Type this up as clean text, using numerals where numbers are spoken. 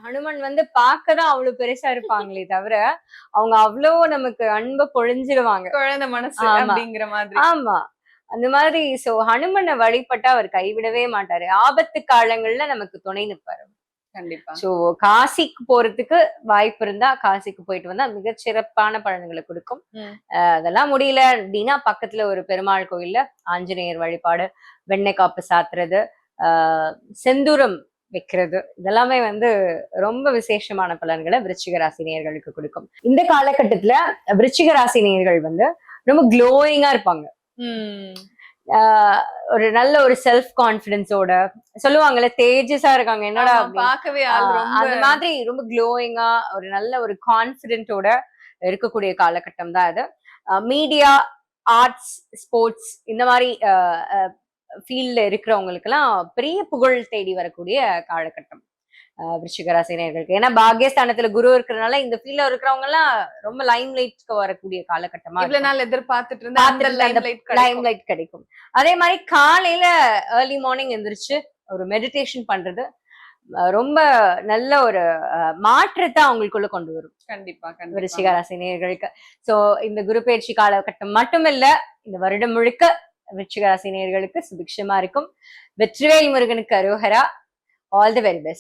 ஹனுமன் வந்து பார்க்கதான் அவ்வளவு பெருசா இருப்பாங்களே தவிர அவங்க அவ்வளவு நமக்கு அன்பை பொழிஞ்சிருவாங்க. குழந்தை மனசு ஆமா. அப்படிங்கிற மாதிரி. ஆமா. அந்த மாதிரி சோ ஹனுமனை வழிபட்டா அவர் கைவிடவே மாட்டாரு. ஆபத்து காலங்கள்ல நமக்கு துணை நிற்பாரு. கண்டிப்பா. சோ காசிக்கு போறதுக்கு வாய்ப்பு இருந்தா காசிக்கு போயிட்டு வந்தா மிகச்சிறப்பான பலன்களை கொடுக்கும். அதெல்லாம் முடியல அப்படின்னா பக்கத்துல ஒரு பெருமாள் கோயில்ல ஆஞ்சநேயர் வழிபாடு, வெண்ணெய் காப்பு சாத்துறது, செந்தூரம் வைக்கிறது, இதெல்லாமே வந்து ரொம்ப விசேஷமான பலன்களை விருச்சிக ராசி நேயர்களுக்கு கொடுக்கும். இந்த காலகட்டத்துல விருச்சிக ராசி நேயர்கள் வந்து ரொம்ப க்ளோயிங்கா இருப்பாங்க. ஒரு நல்ல ஒரு செல்ஃப் கான்பிடன்ஸோட சொல்லுவாங்கல்ல, தேஜஸா இருக்காங்க என்னடா பார்க்கவே அந்த மாதிரி ரொம்ப க்ளோயிங்கா ஒரு நல்ல ஒரு கான்பிடென்ட்டோட இருக்கக்கூடிய காலகட்டம் தான் இது. மீடியா, ஆர்ட்ஸ், ஸ்போர்ட்ஸ் இந்த மாதிரி ஃபீல்ட்ல இருக்கிறவங்களுக்கு எல்லாம் பெரிய புகழ் தேடி வரக்கூடிய காலகட்டம் விருச்சிக ராசி நேயர்களுக்கு. ஏன்னா பாக்யஸ்தானத்துல குரு இருக்கிறதுனால இந்த ஃபீல்ட்ல இருக்கிறவங்க எல்லாம் ரொம்ப லைம் லைட்க்கு வரக்கூடிய காலகட்டமா இவ்வளவு நாள் எதிர்பார்த்துட்டு இருந்த லைம் லைட் கிடைக்கும். அதே மாதிரி காலையில ஏர்லி மார்னிங் எந்திரிச்சு ஒரு மெடிடேஷன் பண்றது ரொம்ப நல்ல ஒரு மாற்றத்தை அவங்களுக்குள்ள கொண்டு வரும். கண்டிப்பா விருச்சிக ராசி நேயர்களுக்கு. சோ இந்த குரு பயிற்சி காலகட்டம் மட்டுமில்ல, இந்த வருடம் முழுக்க விருச்சிக ராசி நேயர்களுக்கு சுபிக்ஷமா இருக்கும். வெற்றிவேல் முருகனுக்கு அரோகரா. All the very best.